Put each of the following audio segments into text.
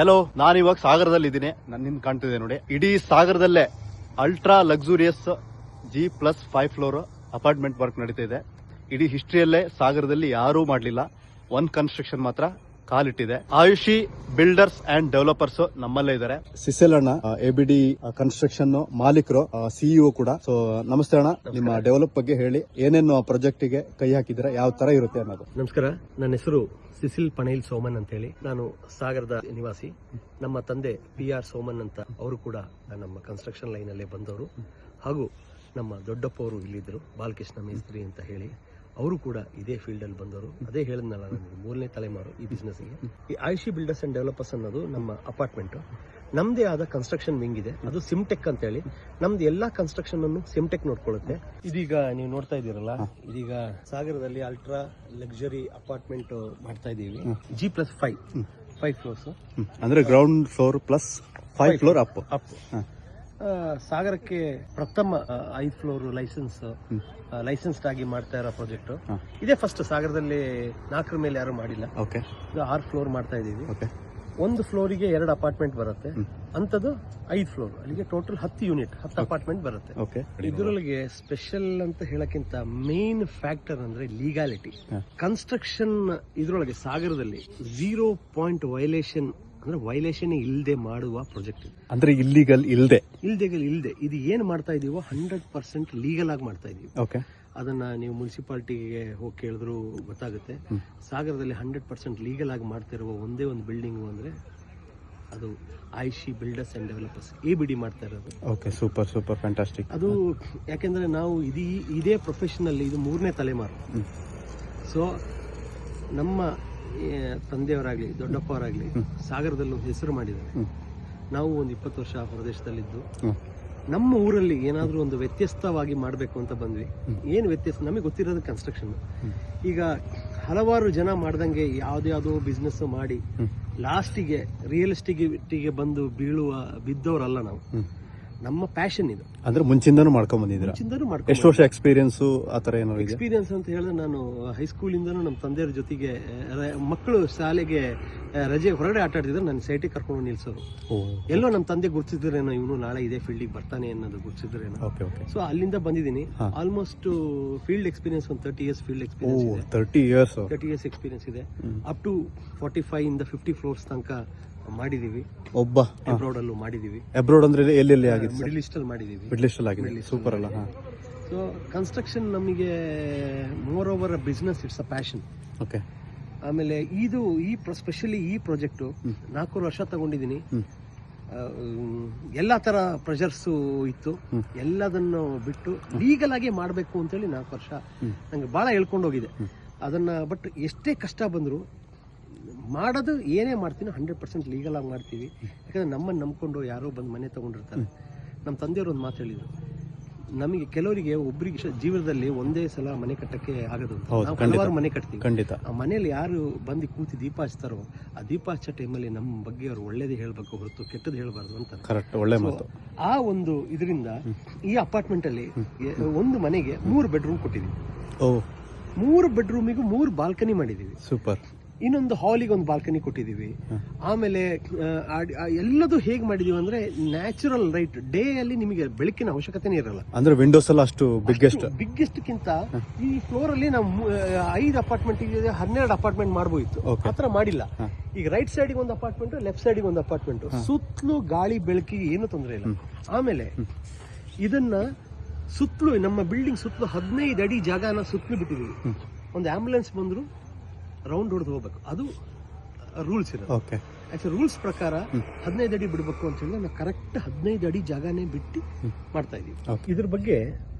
Hello, ನಾನಿವಾಗ ಸಾಗರದಲ್ಲಿ ಇದ್ದೀನಿ. ನನ್ನಿಂದ ಕಾಣ್ತಿದೆ ನೋಡಿ. ಇಡೀ ಸಾಗರದಲ್ಲೇ ultra luxurious G+5 floor apartment work ನಡೀತಾ ಇದೆ. ಇಡೀ ಹಿಸ್ಟ್ರಿಯಲ್ಲೇ ಸಾಗರದಲ್ಲಿ ಯಾರೂ ಮಾಡಲಿಲ್ಲ. ಒಂದ್ ಕನ್ಸ್ಟ್ರಕ್ಷನ್ ಮಾತ್ರ ಕಾಲಿಟ್ಟಿದೆ. ಆಯುಷಿ ಬಿಲ್ಡರ್ಸ್ ಅಂಡ್ ಡೆವಲಪರ್ಸ್ ನಮ್ಮಲ್ಲೇ ಇದ್ದಾರೆ. ಸಿಸೆಲ್ ಅಣ್ಣ, ABD ಕನ್ಸ್ಟ್ರಕ್ಷನ್ ಮಾಲೀಕರು, CEO ಕೂಡ. ಸೊ ನಮಸ್ತೆ ಅಣ್ಣ, ನಿಮ್ಮ ಡೆವಲಪ್ ಬಗ್ಗೆ ಹೇಳಿ. ಏನೇನು ಪ್ರಾಜೆಕ್ಟ್ ಗೆ ಕೈ ಹಾಕಿದ್ರೆ ಯಾವ ತರ ಇರುತ್ತೆ ಅನ್ನೋದು. ನಮಸ್ಕಾರ, ನನ್ನ ಹೆಸರು ಸಿಸಿಲ್ ಪಣೇಲ್ ಸೋಮನ್ ಅಂತ ಹೇಳಿ. ನಾನು ಸಾಗರದ ನಿವಾಸಿ. ನಮ್ಮ ತಂದೆ PR ಸೋಮನ್ ಅಂತ, ಅವರು ಕೂಡ ನಮ್ಮ ಕನ್ಸ್ಟ್ರಕ್ಷನ್ ಲೈನ್ ಅಲ್ಲೇ ಬಂದವರು. ಹಾಗೂ ನಮ್ಮ ದೊಡ್ಡಪ್ಪ ಅವರು ಇಲ್ಲಿದ್ರು, ಬಾಲಕೃಷ್ಣ ಮೇಸ್ತ್ರಿ ಅಂತ ಹೇಳಿ, ಅವರು ಕೂಡ ಇದೇ ಫೀಲ್ಡ್ ಅಲ್ಲಿ ಬಂದವರು. ಅದೇ ಹೇಳಿದ್ನಲ್ಲ, ನನಗೆ 3ನೇ ತಲೆಮಾರು ಈ ಬಿಸ್ನೆಸ್ ಗೆ. ಈ ಆಯುಷಿ ಬಿಲ್ಡರ್ಸ್ ಅಂಡ್ ಡೆವಲಪರ್ಸ್ ಅನ್ನೋದು ನಮ್ಮ ಅಪಾರ್ಟ್ಮೆಂಟ್. ನಮ್ದೇ ಆದ ಕನ್ಸ್ಟ್ರಕ್ಷನ್ ವಿಂಗ್ ಇದೆ, ಅದು ಸಿಮ್ಟೆಕ್ ಅಂತ ಹೇಳಿ. ನಮ್ದು ಎಲ್ಲಾ ಕನ್ಸ್ಟ್ರಕ್ಷನ್ ಅನ್ನು ಸಿಮ್ಟೆಕ್ ನೋಡ್ಕೊಳ್ಳುತ್ತೆ. ಇದೀಗ ನೀವು ನೋಡ್ತಾ ಇದ್ದೀರಲ್ಲ, ಇದೀಗ ಸಾಗರದಲ್ಲಿ ಅಲ್ಟ್ರಾ ಲಕ್ಸುರಿ ಅಪಾರ್ಟ್ಮೆಂಟ್ ಮಾಡ್ತಾ ಇದೀವಿ. G+5 ಫ್ಲೋರ್ಸ್, ಅಂದ್ರೆ ground floor plus 5 floor up. ಸಾಗರಕ್ಕೆ ಪ್ರಥಮ 5 ಫ್ಲೋರ್ ಲೈಸೆನ್ಸ್ಡ್ ಆಗಿ ಮಾಡ್ತಾ ಇರೋ ಪ್ರಾಜೆಕ್ಟ್ ಇದೇ ಫಸ್ಟ್. ಸಾಗರದಲ್ಲಿ 4ರ ಮೇಲೆ ಯಾರು ಮಾಡಿಲ್ಲ. ಇದು 6 ಫ್ಲೋರ್ ಮಾಡ್ತಾ ಇದೀವಿ. ಒಂದು ಫ್ಲೋರಿಗೆ 2 ಅಪಾರ್ಟ್ಮೆಂಟ್ ಬರುತ್ತೆ. ಅಂತದ್ದು 5 ಫ್ಲೋರ್, ಅಲ್ಲಿಗೆ ಟೋಟಲ್ 10 ಯೂನಿಟ್, 10 ಅಪಾರ್ಟ್ಮೆಂಟ್ ಬರುತ್ತೆ. ಇದರೊಳಗೆ ಸ್ಪೆಷಲ್ ಅಂತ ಹೇಳಕ್ಕಿಂತ ಮೇನ್ ಫ್ಯಾಕ್ಟರ್ ಅಂದ್ರೆ ಲೀಗಾಲಿಟಿ. ಕನ್ಸ್ಟ್ರಕ್ಷನ್ ಇದ್ರೊಳಗೆ ಸಾಗರದಲ್ಲಿ 0 ಪಾಯಿಂಟ್ ವೈಲೇಷನ್, ಅಂದ್ರೆ ವೈಲೇಷನ್ ಇಲ್ಲದೆ ಮಾಡುವ ಪ್ರಾಜೆಕ್ಟ್ ಇದು. ಅಂದ್ರೆ ಇಲ್ಲಿಗಲ್ ಇಲ್ಲದೆ ಇದು ಏನ್ ಮಾಡ್ತಾ ಇದೀವೋ 100% ಲೀಗಲ್ ಆಗಿ ಮಾಡ್ತಾ ಇದೀವಿ. ಅದನ್ನ ನೀವು ಮುನ್ಸಿಪಾಲಿಟಿಗೆ ಹೋಗಿ ಕೇಳಿದ್ರು ಗೊತ್ತಾಗುತ್ತೆ. ಸಾಗರದಲ್ಲಿ 100% ಲೀಗಲ್ ಆಗಿ ಮಾಡ್ತಿರುವ ಒಂದೇ ಒಂದು ಬಿಲ್ಡಿಂಗ್ ಅಂದ್ರೆ ಅದು ಆಯುಷಿ ಬಿಲ್ಡರ್ಸ್ ಅಂಡ್ ಡೆವಲಪರ್ಸ್, ABD ಮಾಡ್ತಾ ಇರೋದು. Super fantastic. ಅದು ಯಾಕೆಂದ್ರೆ ನಾವು ಇದೇ ಪ್ರೊಫೆಷನ್ ಅಲ್ಲಿ ಇದು 3ನೇ ತಲೆಮಾರು. ಸೊ ನಮ್ಮ ತಂದೆಯವರಾಗ್ಲಿ ದೊಡ್ಡಪ್ಪವರಾಗ್ಲಿ ಸಾಗರದಲ್ಲಿ ಒಂದು ಹೆಸರು ಮಾಡಿದ್ದಾರೆ. ನಾವು ಒಂದು 20 ವರ್ಷ ಹೊರದೇಶದಲ್ಲಿದ್ದು ನಮ್ಮ ಊರಲ್ಲಿ ಏನಾದ್ರೂ ಒಂದು ವ್ಯತ್ಯಸ್ತವಾಗಿ ಮಾಡಬೇಕು ಅಂತ ಬಂದ್ವಿ. ಏನು ವ್ಯತ್ಯಾಸ ನಮಗೆ ಗೊತ್ತಿರೋದು ಕನ್ಸ್ಟ್ರಕ್ಷನ್. ಈಗ ಹಲವಾರು ಜನ ಮಾಡ್ದಂಗೆ ಯಾವ್ದ್ಯಾವ್ದೋ ಬಿಸ್ನೆಸ್ ಮಾಡಿ ಲಾಸ್ಟಿಗೆ ರಿಯಲ್ ಎಸ್ಟೇಟಿಗೆ ಬಂದು ಬಿದ್ದವರಲ್ಲ ನಾವು. ನಮ್ಮ ಪ್ಯಾಷನ್ ಇದು. ಅಂದ್ರೆ ಮುಂಚಿಂದನೂ ಮಾಡ್ಕೊಂಡ್ ಬಂದಿದ್ದೀರಾ? ಎಷ್ಟು ವರ್ಷ ಎಕ್ಸ್ಪೀರಿಯನ್ಸ್ ಆತರ ಏನಾದ್ರು? ಎಕ್ಸ್ಪೀರಿಯನ್ಸ್ ಅಂತ ಹೇಳಿದ್ರೆ ನಾನು ಹೈಸ್ಕೂಲ್ ಇಂದನೂ ನಮ್ಮ ತಂದೆಯವ್ರ ಜೊತೆಗೆ ಮಕ್ಕಳು ಶಾಲೆಗೆ ರಜೆ ಹೊರಗಡೆ ಆಟ ಆಡ್ತಿದ್ರೆ ನನ್ನ ಸೈಟಿಗೆ ಕರ್ಕೊಂಡು ನಿಲ್ಸೋರು. ಎಲ್ಲೋ ನಮ್ಮ ತಂದೆ ಗುರ್ತಿದ್ರೇನೋ, ಇವನು ನಾಳೆ ಇದೇ ಫೀಲ್ಡಿಗೆ ಬರ್ತಾನೆ ಅನ್ನೋದು ಗುರ್ತಿದ್ರೇನೋ. ಸೊ ಅಲ್ಲಿಂದ ಬಂದಿದ್ದೀನಿ. ಆಲ್ಮೋಸ್ಟ್ ಫೀಲ್ಡ್ ಎಕ್ಸ್ಪೀರಿಯನ್ಸ್ ಒಂದು 30 ಇಯರ್ಸ್ ಫೀಲ್ಡ್ ಎಕ್ಸ್ಪೀರಿಯನ್ಸ್ ಇದೆ. 30 ಇಯರ್ಸ್ ಎಕ್ಸ್ಪೀರಿಯನ್ಸ್ ಇದೆ. ಅಪ್ ಟು 45 ಇಂದ 50 ಫ್ಲೋರ್ಸ್ ತನಕ ಮಾಡಿದೀವಿ. ಅಬ್ರಾಡ್ ಅಲ್ಲೂ ಮಾಡಿದೀವಿ. ಅಬ್ರಾಡ್ ಅಂದ್ರೆ ಎಲ್ಲೆಲ್ಲಿ ಆಗಿದೆ? ಮಿಡಲ್ ಈಸ್ಟ್ ಅಲ್ಲಿ ಮಾಡಿದೀವಿ. ಮಿಡಲ್ ಈಸ್ಟ್ ಅಲ್ಲಿ ಆಗಿದೆ. ಸೂಪರ್ ಅಲ್ಲ? ಸೊ ಕನ್ಸ್ಟ್ರಕ್ಷನ್ ನಮಗೆ more over business, it's a passion. ಆಮೇಲೆ ಸ್ಪೆಷಲಿ ಈ ಪ್ರಾಜೆಕ್ಟ್ 4 ವರ್ಷ ತಗೊಂಡಿದ್ದೀನಿ. ಎಲ್ಲಾ ತರ ಪ್ರೆಷರ್ಸ್ ಇತ್ತು. ಎಲ್ಲದನ್ನು ಬಿಟ್ಟು ಲೀಗಲ್ ಆಗಿ ಮಾಡಬೇಕು ಅಂತೇಳಿ 4 ವರ್ಷ ನಂಗೆ ಬಹಳ ಹೇಳ್ಕೊಂಡು ಹೋಗಿದೆ ಅದನ್ನ. ಬಟ್ ಎಷ್ಟೇ ಕಷ್ಟ ಬಂದ್ರು ಮಾಡೋದು ಏನೇ ಮಾಡ್ತೀನಿ 100% ಲೀಗಲ್ ಆಗಿ ಮಾಡ್ತೀವಿ. ಯಾಕಂದ್ರೆ ನಮ್ಮನ್ನು ನಂಬ್ಕೊಂಡು ಯಾರೋ ಬಂದು ಮನೆ ತಗೊಂಡಿರ್ತಾರೆ. ನಮ್ಮ ತಂದೆಯವರು ಒಂದು ಮಾತು ಹೇಳಿದ್ರು, ನಮಗೆ ಕೆಲವರಿಗೆ ಒಬ್ಬರಿಗೆ ಜೀವನದಲ್ಲಿ ಒಂದೇ ಸಲ ಮನೆ ಕಟ್ಟಕ್ಕೆ ಆಗೋದು. ನಾವು ಹಲವಾರು ಮನೆ ಕಟ್ತೀವಿ. ಆ ಮನೆಯಲ್ಲಿ ಯಾರು ಬಂದು ಕೂತಿ ದೀಪ ಹಚ್ತಾರೋ, ಆ ದೀಪ ಹಚ್ಚೋ ಟೈಮಲ್ಲಿ ನಮ್ಮ ಬಗ್ಗೆ ಅವ್ರು ಒಳ್ಳೇದೇ ಹೇಳ್ಬೇಕು ಹೊರತು ಕೆಟ್ಟದ್ದು ಹೇಳ್ಬಾರ್ದು ಅಂತ. ಆ ಒಂದು ಇದರಿಂದ ಈ ಅಪಾರ್ಟ್ಮೆಂಟ್ ಅಲ್ಲಿ ಒಂದು ಮನೆಗೆ 3 ಬೆಡ್ರೂಮ್ ಕೊಟ್ಟಿದ್ದೀವಿ. 3 ಬೆಡ್ರೂಮಿಗೂ 3 ಬಾಲ್ಕನಿ ಮಾಡಿದೀವಿ. ಸೂಪರ್. ಇನ್ನೊಂದು ಹಾಲಿಗೆ ಒಂದು ಬಾಲ್ಕನಿ ಕೊಟ್ಟಿದೀವಿ. ಆಮೇಲೆ ಎಲ್ಲದೂ ಹೇಗ್ ಮಾಡಿದೀವಿ ಅಂದ್ರೆ ನ್ಯಾಚುರಲ್ ಲೈಟ್. ಡೇ ಅಲ್ಲಿ ನಿಮಗೆ ಬೆಳಕಿನ ಅವಶ್ಯಕತೆನೇ ಇರಲ್ಲ. ಅಂದ್ರೆ ವಿಂಡೋಸ್ ಎಲ್ಲ ಅಷ್ಟು ಬಿಗ್ಗೆಸ್ಟ್ ಕಿಂತ ಈ ಫ್ಲೋರ್ ಅಲ್ಲಿ ನಾವು 5 ಅಪಾರ್ಟ್ಮೆಂಟ್ 12 ಅಪಾರ್ಟ್ಮೆಂಟ್ ಮಾಡಬಹುದಿತ್ತು. ಆತರ ಮಾಡಿಲ್ಲ. ಈಗ ರೈಟ್ ಸೈಡ್ ಒಂದು ಅಪಾರ್ಟ್ಮೆಂಟ್, ಲೆಫ್ಟ್ ಸೈಡ್ ಒಂದು ಅಪಾರ್ಟ್ಮೆಂಟ್. ಸುತ್ತಲೂ ಗಾಳಿ ಬೆಳಕಿಗೆ ಏನು ತೊಂದರೆ ಇಲ್ಲ. ಆಮೇಲೆ ಇದನ್ನ ಸುತ್ತಲೂ ನಮ್ಮ ಬಿಲ್ಡಿಂಗ್ ಸುತ್ತಲೂ 15 ಅಡಿ ಜಾಗನ ಸುತ್ತಲೂ ಬಿಟ್ಟಿದೀವಿ. ಒಂದು ಆಂಬುಲೆನ್ಸ್ ಬಂದ್ರು ರೌಂಡ್ ಹೊಡೆದು ಹೋಗ್ಬೇಕು, ಅದು ರೂಲ್ಸ್ ಇದೆ. ಆಕ್ಚುಲಿ ರೂಲ್ಸ್ ಪ್ರಕಾರ 15 ಅಡಿ ಬಿಡಬೇಕು ಅಂತ ಹೇಳಿ ನಾವು ಕರೆಕ್ಟ್ 15 ಅಡಿ ಜಾಗನೇ ಬಿಟ್ಟು ಮಾಡ್ತಾ ಇದೀವಿ. ಇದ್ರ ಬಗ್ಗೆ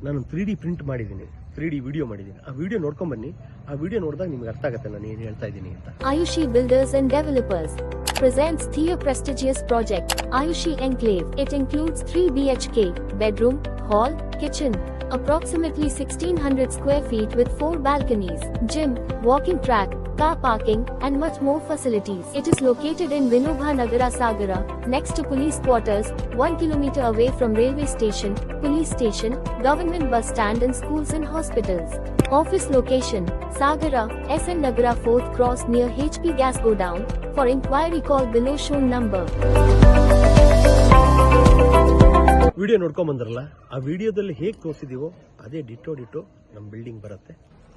ನಾನು 3D ಪ್ರಿಂಟ್ ಮಾಡಿದ್ದೀನಿ, 3D ವಿಡಿಯೋ ಮಾಡಿದ್ದೀನಿ. ಆ ವಿಡಿಯೋ ನೋಡ್ಕೊಂಡ್ ಬನ್ನಿ. ಆ ವಿಡಿಯೋ ನೋಡಿದಾಗ ನಿಮ್ಗೆ ಅರ್ಥ ಆಗುತ್ತೆ ನಾನು ಏನ್ ಹೇಳ್ತಾ ಇದ್ದೀನಿ ಅಂತ. Ayushi Builders and Developers presents their prestigious project, Ayushi Enclave. It includes 3 BHK, bedroom, hall, kitchen, approximately 1600 square feet with 4 balconies, gym, walking track, car parking, and much more facilities. It is located in Vinobha Nagara Sagara, next to police quarters, 1 kilometer away from railway station, police station, government bus stand and schools and hospitals. Office location, Sagara, SN Nagara 4th Cross near HP Gas Godown. For inquiry call below shown number. Video ನೋಡ್ಕೊಂಡ್ ಬಂದ್ರಲ್ಲ, ಆ ವಿಡಿಯೋದಲ್ಲಿ ಹೇಗೆ ತೋರಿಸಿದೀವೋ ಅದೇ ditto ನಮ್ಮ building ಬರುತ್ತೆ.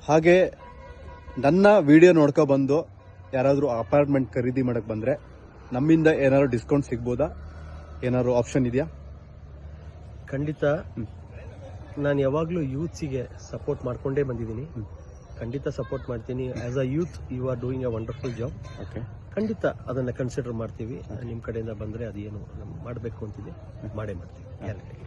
ಹಾಗೆ ನನ್ನ ವಿಡಿಯೋ ನೋಡ್ಕೊ ಬಂದು ಯಾರಾದರೂ ಅಪಾರ್ಟ್ಮೆಂಟ್ ಖರೀದಿ ಮಾಡಕ್ ಬಂದ್ರೆ ನಮ್ಮಿಂದ ಏನಾದ್ರು ಡಿಸ್ಕೌಂಟ್ ಸಿಗ್ಬೋದಾ? ಏನಾದ್ರು ಆಪ್ಷನ್ ಇದೆಯಾ? ಖಂಡಿತ ನಾನು ಯಾವಾಗಲೂ ಯೂತ್ಸಿಗೆ ಸಪೋರ್ಟ್ ಮಾಡ್ಕೊಂಡೇ ಬಂದಿದ್ದೀನಿ. ಖಂಡಿತ ಸಪೋರ್ಟ್ ಮಾಡ್ತೀನಿ. As a youth you are doing a wonderful job. Okay, ಖಂಡಿತ ಅದನ್ನ ಕನ್ಸಿಡರ್ ಮಾಡ್ತೀವಿ. ನಿಮ್ಮ ಕಡೆಯಿಂದ ಬಂದ್ರೆ ಅದೇನು ಮಾಡಬೇಕು ಅಂತಿದೆ ಮಾಡೇ ಮಾಡ್ತೀವಿ ಗ್ಯಾರಂಟಿ.